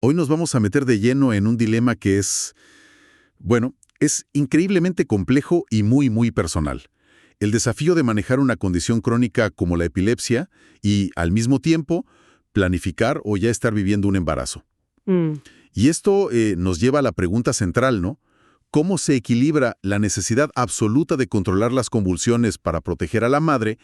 Hoy nos vamos a meter de lleno en un dilema que es increíblemente complejo y muy personal. El desafío de manejar una condición crónica como la epilepsia y, al mismo tiempo, planificar o ya estar viviendo un embarazo. Mm, Y esto nos lleva a la pregunta central, ¿no? ¿Cómo se equilibra la necesidad absoluta de controlar las convulsiones para proteger a la madre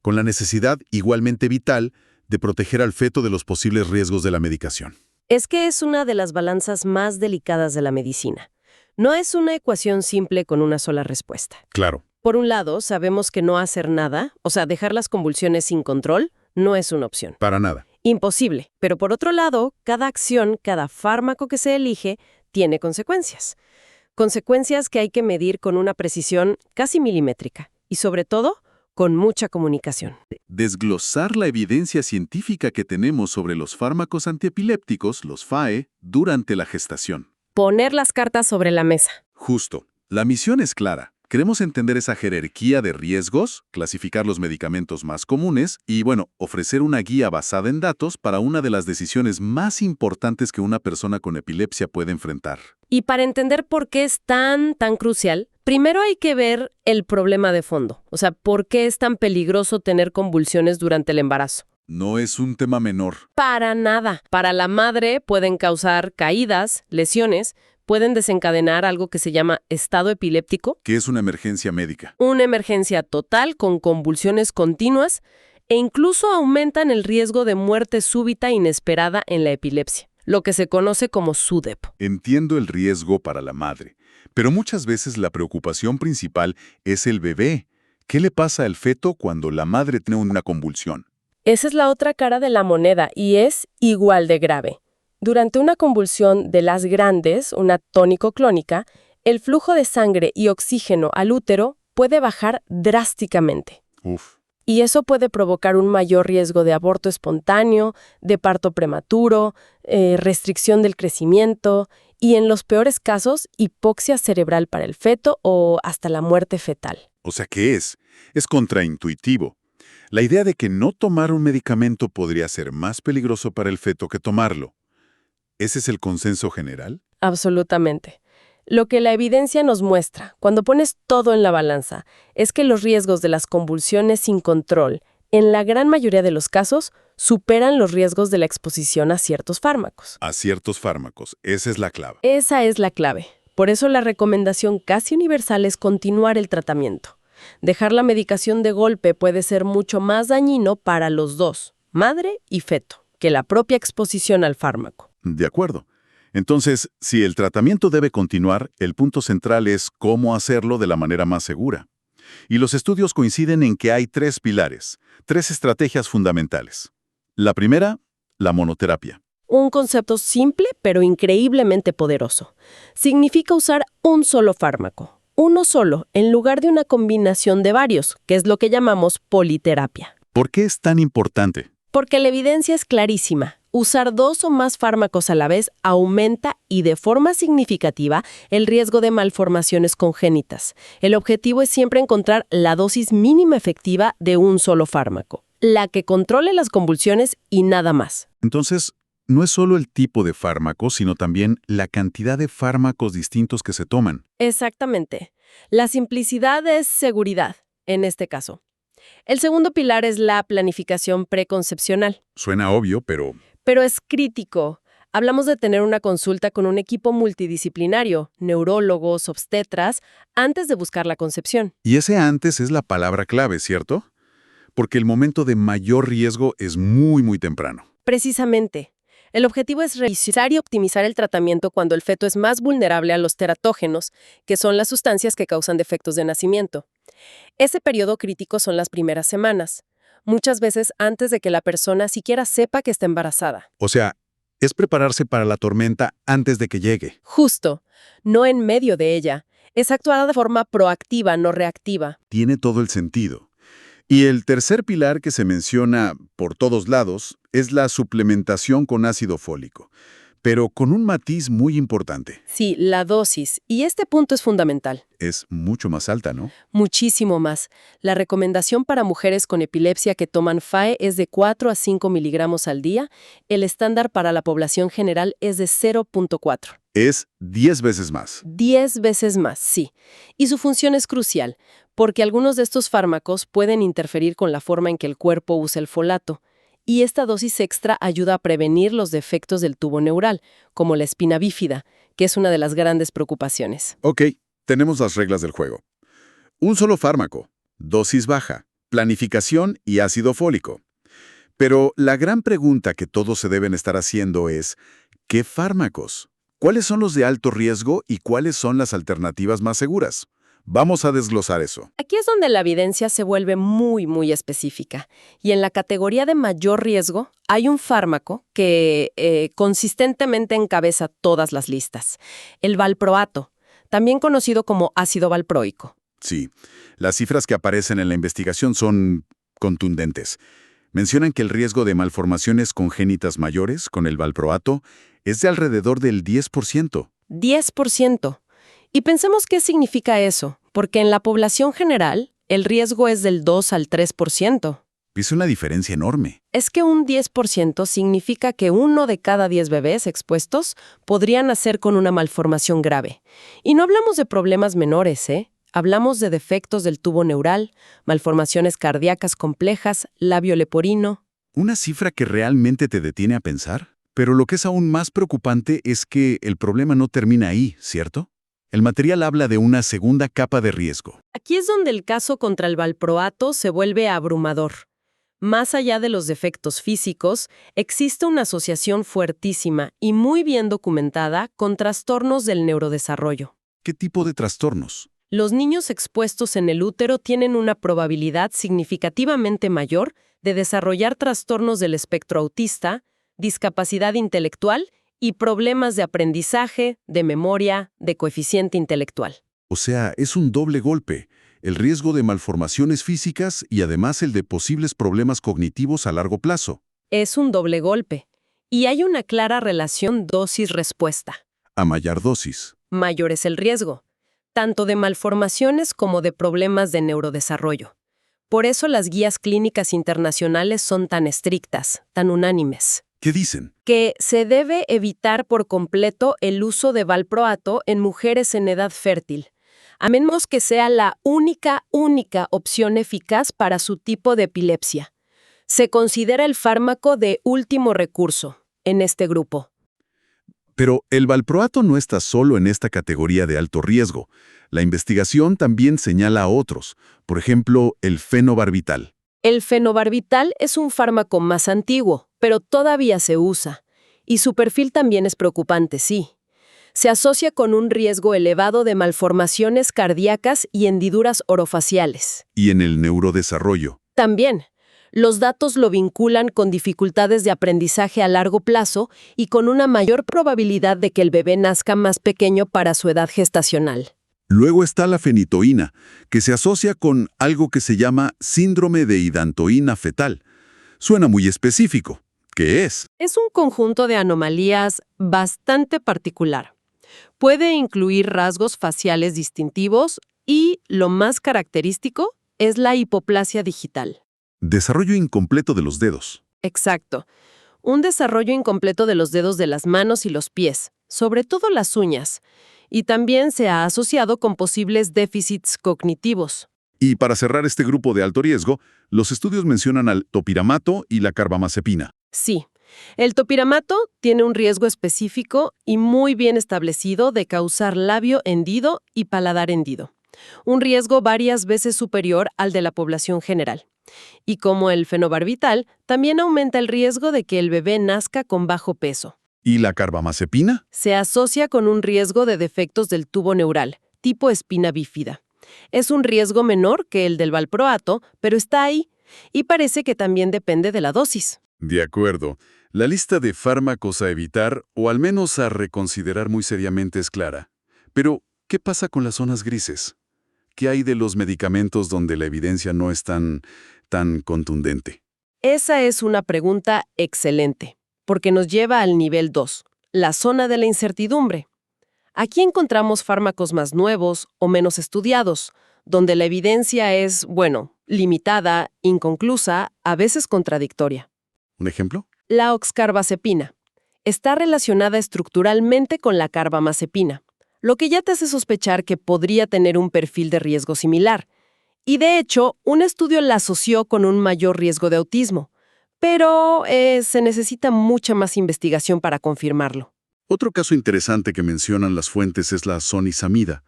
con la necesidad igualmente vital de proteger al feto de los posibles riesgos de la medicación? Es que es una de las balanzas más delicadas de la medicina. No es una ecuación simple con una sola respuesta. Claro, Por un lado, sabemos que no hacer nada, o sea, dejar las convulsiones sin control, no es una opción. para nada. Imposible. Pero por otro lado, cada acción, cada fármaco que se elige, tiene consecuencias. Consecuencias que hay que medir con una precisión casi milimétrica. Y sobre todo, con mucha comunicación. Desglosar la evidencia científica que tenemos sobre los fármacos antiepilépticos, los FAE, durante la gestación. Poner las cartas sobre la mesa. Justo. La misión es clara. Queremos entender esa jerarquía de riesgos, clasificar los medicamentos más comunes y, ofrecer una guía basada en datos para una de las decisiones más importantes que una persona con epilepsia puede enfrentar. Y para entender por qué es tan crucial, primero hay que ver el problema de fondo. O sea, ¿por qué es tan peligroso tener convulsiones durante el embarazo? No es un tema menor. Para nada. Para la madre pueden causar caídas, lesiones, pueden desencadenar algo que se llama estado epiléptico, Que es una emergencia médica. una emergencia total con convulsiones continuas e incluso aumentan el riesgo de muerte súbita inesperada en la epilepsia, lo que se conoce como SUDEP. Entiendo el riesgo para la madre, pero muchas veces la preocupación principal es el bebé. ¿Qué le pasa al feto cuando la madre tiene una convulsión? Esa es la otra cara de la moneda y es igual de grave. Durante una convulsión de las grandes, una tónico-clónica, el flujo de sangre y oxígeno al útero puede bajar drásticamente. Uf. Y eso puede provocar un mayor riesgo de aborto espontáneo, de parto prematuro, restricción del crecimiento y, en los peores casos, hipoxia cerebral para el feto o hasta la muerte fetal. O sea, ¿qué es? Es contraintuitivo. La idea de que no tomar un medicamento podría ser más peligroso para el feto que tomarlo. ¿Ese es el consenso general? Absolutamente. Lo que la evidencia nos muestra, cuando pones todo en la balanza, es que los riesgos de las convulsiones sin control, en la gran mayoría de los casos, superan los riesgos de la exposición a ciertos fármacos. A ciertos fármacos. Esa es la clave. Esa es la clave. Por eso la recomendación casi universal es continuar el tratamiento. Dejar la medicación de golpe puede ser mucho más dañino para los dos, madre y feto, que la propia exposición al fármaco. De acuerdo. Entonces, si el tratamiento debe continuar, el punto central es cómo hacerlo de la manera más segura. Y los estudios coinciden en que hay 3 pilares, 3 estrategias fundamentales. La primera, la monoterapia. Un concepto simple pero increíblemente poderoso. Significa usar un solo fármaco, uno solo, en lugar de una combinación de varios, que es lo que llamamos politerapia. ¿Por qué es tan importante? Porque la evidencia es clarísima. Usar 2 o más fármacos a la vez aumenta y de forma significativa el riesgo de malformaciones congénitas. El objetivo es siempre encontrar la dosis mínima efectiva de un solo fármaco, la que controle las convulsiones y nada más. Entonces, no es solo el tipo de fármaco, sino también la cantidad de fármacos distintos que se toman. Exactamente. La simplicidad es seguridad, en este caso. El segundo pilar es la planificación preconcepcional. Suena obvio, pero Pero es crítico. Hablamos de tener una consulta con un equipo multidisciplinario, neurólogos, obstetras, antes de buscar la concepción. y ese antes es la palabra clave, ¿cierto? Porque el momento de mayor riesgo es muy temprano. Precisamente. El objetivo es revisar y optimizar el tratamiento cuando el feto es más vulnerable a los teratógenos, que son las sustancias que causan defectos de nacimiento. Ese periodo crítico son las primeras semanas, muchas veces antes de que la persona siquiera sepa que está embarazada. O sea, es prepararse para la tormenta antes de que llegue. Justo, no en medio de ella. Es actuar de forma proactiva, no reactiva. Tiene todo el sentido. Y el tercer pilar que se menciona por todos lados es la suplementación con ácido fólico. pero con un matiz muy importante. Sí, la dosis. Y este punto es fundamental. Es mucho más alta, ¿no? Muchísimo más. La recomendación para mujeres con epilepsia que toman FAE es de 4 a 5 miligramos al día. El estándar para la población general es de 0,4. Es 10 veces más. 10 veces más, sí. Y su función es crucial, porque algunos de estos fármacos pueden interferir con la forma en que el cuerpo usa el folato. Y esta dosis extra ayuda a prevenir los defectos del tubo neural, como la espina bífida, que es una de las grandes preocupaciones. Ok, tenemos las reglas del juego. Un solo fármaco, dosis baja, planificación y ácido fólico. Pero la gran pregunta que todos se deben estar haciendo es, ¿qué fármacos? ¿Cuáles son los de alto riesgo y cuáles son las alternativas más seguras? Vamos a desglosar eso. Aquí es donde la evidencia se vuelve muy específica. Y en la categoría de mayor riesgo hay un fármaco que consistentemente encabeza todas las listas. El valproato, también conocido como ácido valproico. Sí, las cifras que aparecen en la investigación son contundentes. Mencionan que el riesgo de malformaciones congénitas mayores con el valproato es de alrededor del 10%. 10%. Y pensemos qué significa eso, porque en la población general el riesgo es del 2 al 3%. Es una diferencia enorme. Es que un 10% significa que 1 de cada 10 bebés expuestos podría nacer con una malformación grave. Y no hablamos de problemas menores, ¿eh? Hablamos de defectos del tubo neural, malformaciones cardíacas complejas, labio leporino. Una cifra que realmente te detiene a pensar. Pero lo que es aún más preocupante es que el problema no termina ahí, ¿cierto? El material habla de una segunda capa de riesgo. Aquí es donde el caso contra el valproato se vuelve abrumador. Más allá de los defectos físicos, existe una asociación fuertísima y muy bien documentada con trastornos del neurodesarrollo. ¿Qué tipo de trastornos? Los niños expuestos en el útero tienen una probabilidad significativamente mayor de desarrollar trastornos del espectro autista, discapacidad intelectual y problemas de aprendizaje, de memoria, de coeficiente intelectual. O sea, es un doble golpe. El riesgo de malformaciones físicas y además el de posibles problemas cognitivos a largo plazo. Es un doble golpe. Y hay una clara relación dosis-respuesta. A mayor dosis. Mayor es el riesgo, tanto de malformaciones como de problemas de neurodesarrollo. Por eso las guías clínicas internacionales son tan estrictas, tan unánimes. ¿Qué dicen? Que se debe evitar por completo el uso de valproato en mujeres en edad fértil, a menos que sea la única opción eficaz para su tipo de epilepsia. Se considera el fármaco de último recurso en este grupo. Pero el valproato no está solo en esta categoría de alto riesgo. La investigación también señala a otros, por ejemplo, el fenobarbital. El fenobarbital es un fármaco más antiguo, pero todavía se usa. Y su perfil también es preocupante, sí. Se asocia con un riesgo elevado de malformaciones cardíacas y hendiduras orofaciales. Y en el neurodesarrollo. También, los datos lo vinculan con dificultades de aprendizaje a largo plazo y con una mayor probabilidad de que el bebé nazca más pequeño para su edad gestacional. Luego está la fenitoína, que se asocia con algo que se llama síndrome de hidantoína fetal. Suena muy específico. ¿Qué es? Es un conjunto de anomalías bastante particular. Puede incluir rasgos faciales distintivos y, lo más característico, es la hipoplasia digital. Desarrollo incompleto de los dedos. Exacto. Un desarrollo incompleto de los dedos de las manos y los pies, sobre todo las uñas. Y también se ha asociado con posibles déficits cognitivos. Y para cerrar este grupo de alto riesgo, los estudios mencionan al topiramato y la carbamazepina. Sí, el topiramato tiene un riesgo específico y muy bien establecido de causar labio hendido y paladar hendido. Un riesgo varias veces superior al de la población general. Y como el fenobarbital, también aumenta el riesgo de que el bebé nazca con bajo peso. ¿Y la carbamazepina? Se asocia con un riesgo de defectos del tubo neural, tipo espina bífida. Es un riesgo menor que el del valproato, pero está ahí, y parece que también depende de la dosis. De acuerdo. La lista de fármacos a evitar, o al menos a reconsiderar muy seriamente, es clara. Pero, ¿qué pasa con las zonas grises? ¿Qué hay de los medicamentos donde la evidencia no es tan contundente? Esa es una pregunta excelente, porque nos lleva al nivel 2, la zona de la incertidumbre. Aquí encontramos fármacos más nuevos o menos estudiados, donde la evidencia es, limitada, inconclusa, a veces contradictoria. ¿Un ejemplo? La oxcarbazepina está relacionada estructuralmente con la carbamazepina, lo que ya te hace sospechar que podría tener un perfil de riesgo similar. Y de hecho, un estudio la asoció con un mayor riesgo de autismo, pero se necesita mucha más investigación para confirmarlo. Otro caso interesante que mencionan las fuentes es la sonisamida.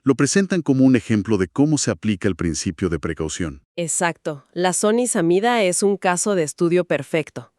Lo presentan como un ejemplo de cómo se aplica el principio de precaución. Exacto. La sonisamida es un caso de estudio perfecto.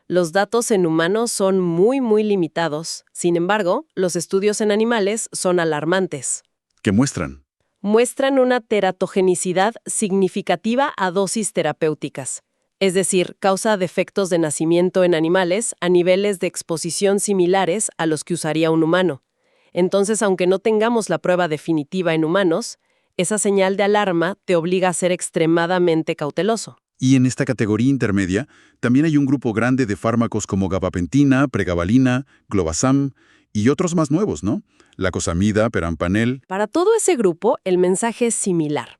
Los datos en humanos son muy limitados. Sin embargo, los estudios en animales son alarmantes. ¿Qué muestran? Muestran una teratogenicidad significativa a dosis terapéuticas. Es decir, causa defectos de nacimiento en animales a niveles de exposición similares a los que usaría un humano. Entonces, aunque no tengamos la prueba definitiva en humanos, esa señal de alarma te obliga a ser extremadamente cauteloso. Y en esta categoría intermedia, también hay un grupo grande de fármacos como gabapentina, pregabalina, globazam y otros más nuevos, ¿no? Lacosamida, perampanel. Para todo ese grupo, el mensaje es similar.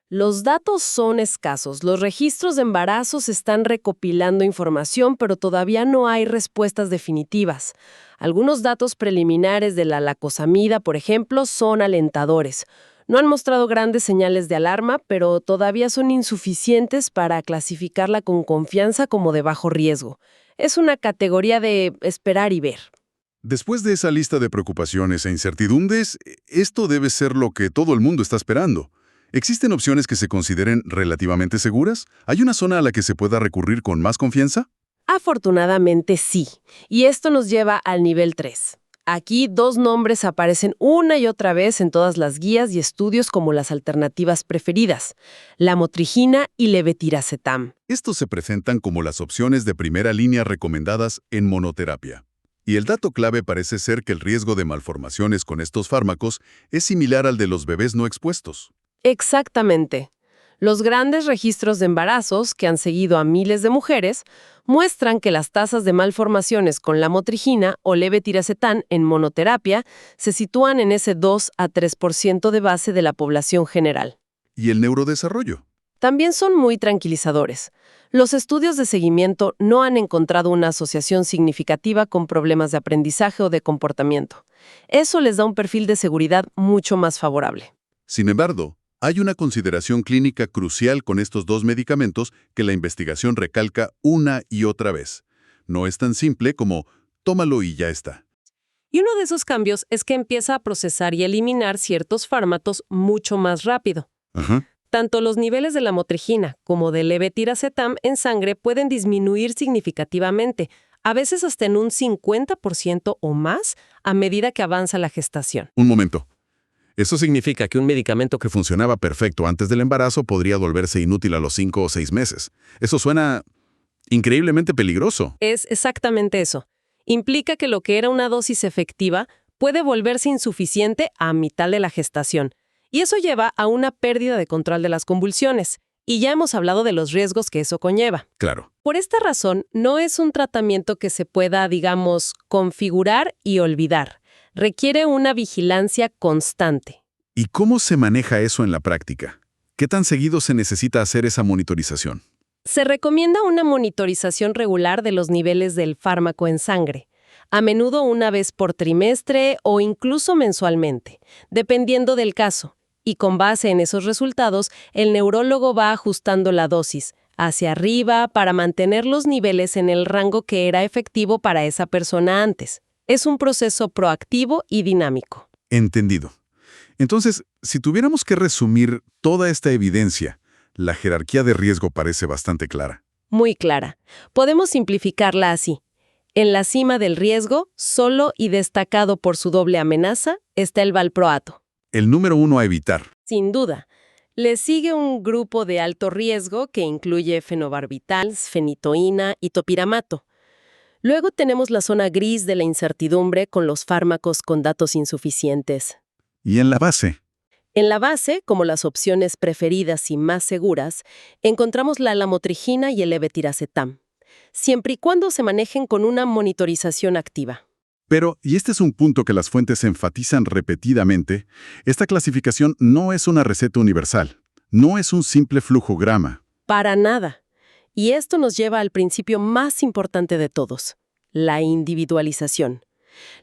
Los datos son escasos, los registros de embarazos están recopilando información, pero todavía no hay respuestas definitivas. Algunos datos preliminares de la lacosamida, por ejemplo, son alentadores. No han mostrado grandes señales de alarma, pero todavía son insuficientes para clasificarla con confianza como de bajo riesgo. Es una categoría de esperar y ver. Después de esa lista de preocupaciones e incertidumbres, esto debe ser lo que todo el mundo está esperando. ¿Existen opciones que se consideren relativamente seguras? ¿Hay una zona a la que se pueda recurrir con más confianza? Afortunadamente sí, y esto nos lleva al nivel 3. Aquí 2 nombres aparecen una y otra vez en todas las guías y estudios como las alternativas preferidas, lamotrigina y levetiracetam. Estos se presentan como las opciones de primera línea recomendadas en monoterapia. Y el dato clave parece ser que el riesgo de malformaciones con estos fármacos es similar al de los bebés no expuestos. Exactamente. Los grandes registros de embarazos, que han seguido a miles de mujeres, muestran que las tasas de malformaciones con lamotrigina o levetiracetam en monoterapia se sitúan en ese 2 a 3% de base de la población general. ¿Y el neurodesarrollo? También son muy tranquilizadores. Los estudios de seguimiento no han encontrado una asociación significativa con problemas de aprendizaje o de comportamiento. Eso les da un perfil de seguridad mucho más favorable. Sin embargo, hay una consideración clínica crucial con estos 2 medicamentos que la investigación recalca una y otra vez. No es tan simple como tómalo y ya está. Y uno de esos cambios es que empieza a procesar y eliminar ciertos fármacos mucho más rápido. Ajá. Tanto los niveles de lamotrigina como de levetiracetam en sangre pueden disminuir significativamente, a veces hasta en un 50% o más a medida que avanza la gestación. Un momento. Eso significa que un medicamento que funcionaba perfecto antes del embarazo podría volverse inútil a los 5 o 6 meses. Eso suena increíblemente peligroso. Es exactamente eso. Implica que lo que era una dosis efectiva puede volverse insuficiente a mitad de la gestación. Y eso lleva a una pérdida de control de las convulsiones. Y ya hemos hablado de los riesgos que eso conlleva. Claro. Por esta razón, no es un tratamiento que se pueda, configurar y olvidar. Requiere una vigilancia constante. ¿Y cómo se maneja eso en la práctica? ¿Qué tan seguido se necesita hacer esa monitorización? Se recomienda una monitorización regular de los niveles del fármaco en sangre, a menudo una vez por trimestre o incluso mensualmente, dependiendo del caso. Y con base en esos resultados, el neurólogo va ajustando la dosis hacia arriba para mantener los niveles en el rango que era efectivo para esa persona antes. Es un proceso proactivo y dinámico. Entendido. Entonces, si tuviéramos que resumir toda esta evidencia, la jerarquía de riesgo parece bastante clara. Muy clara. Podemos simplificarla así. En la cima del riesgo, solo y destacado por su doble amenaza, está el valproato. El número 1 a evitar. Sin duda. Le sigue un grupo de alto riesgo que incluye fenobarbital, fenitoína y topiramato. Luego tenemos la zona gris de la incertidumbre con los fármacos con datos insuficientes. ¿Y en la base? En la base, como las opciones preferidas y más seguras, encontramos la lamotrigina y el levetiracetam, siempre y cuando se manejen con una monitorización activa. Pero, y este es un punto que las fuentes enfatizan repetidamente, esta clasificación no es una receta universal, no es un simple flujograma. Para nada. Y esto nos lleva al principio más importante de todos, la individualización.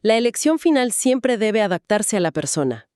La elección final siempre debe adaptarse a la persona.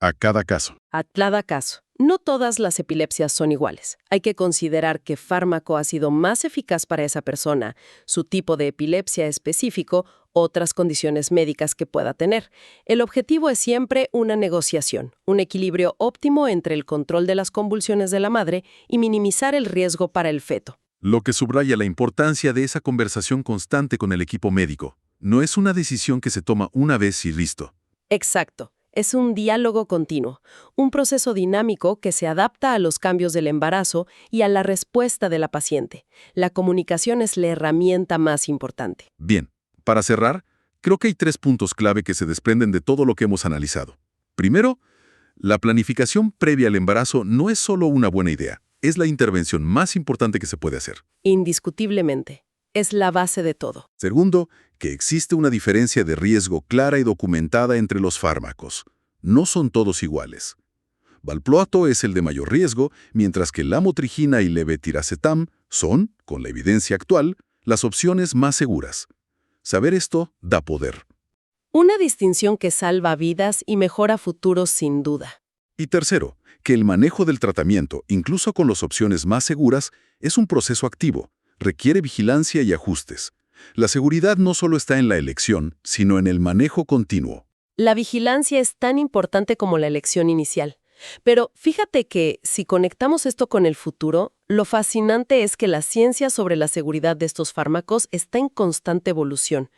A cada caso. A cada caso. No todas las epilepsias son iguales. Hay que considerar qué fármaco ha sido más eficaz para esa persona, su tipo de epilepsia específico, otras condiciones médicas que pueda tener. El objetivo es siempre una negociación, un equilibrio óptimo entre el control de las convulsiones de la madre y minimizar el riesgo para el feto. Lo que subraya la importancia de esa conversación constante con el equipo médico. No es una decisión que se toma una vez y listo. Exacto. Es un diálogo continuo, un proceso dinámico que se adapta a los cambios del embarazo y a la respuesta de la paciente. La comunicación es la herramienta más importante. Bien, para cerrar, creo que hay 3 puntos clave que se desprenden de todo lo que hemos analizado. Primero, la planificación previa al embarazo no es solo una buena idea, es la intervención más importante que se puede hacer. Indiscutiblemente, es la base de todo. Segundo, que existe una diferencia de riesgo clara y documentada entre los fármacos. No son todos iguales. Valproato es el de mayor riesgo, mientras que la motrigina y levetiracetam son, con la evidencia actual, las opciones más seguras. Saber esto da poder. Una distinción que salva vidas y mejora futuros sin duda. Y tercero, que el manejo del tratamiento, incluso con las opciones más seguras, es un proceso activo, requiere vigilancia y ajustes. La seguridad no solo está en la elección, sino en el manejo continuo. La vigilancia es tan importante como la elección inicial. Pero fíjate que, si conectamos esto con el futuro, lo fascinante es que la ciencia sobre la seguridad de estos fármacos está en constante evolución.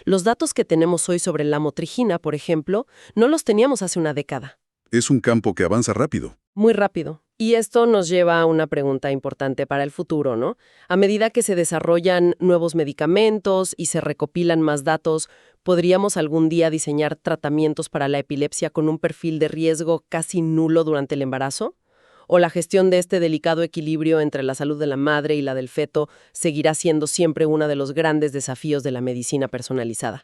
Los datos que tenemos hoy sobre la motrigina, por ejemplo, no los teníamos hace una década. Es un campo que avanza rápido. Muy rápido. Y esto nos lleva a una pregunta importante para el futuro, ¿no? A medida que se desarrollan nuevos medicamentos y se recopilan más datos, ¿podríamos algún día diseñar tratamientos para la epilepsia con un perfil de riesgo casi nulo durante el embarazo? ¿O la gestión de este delicado equilibrio entre la salud de la madre y la del feto seguirá siendo siempre uno de los grandes desafíos de la medicina personalizada?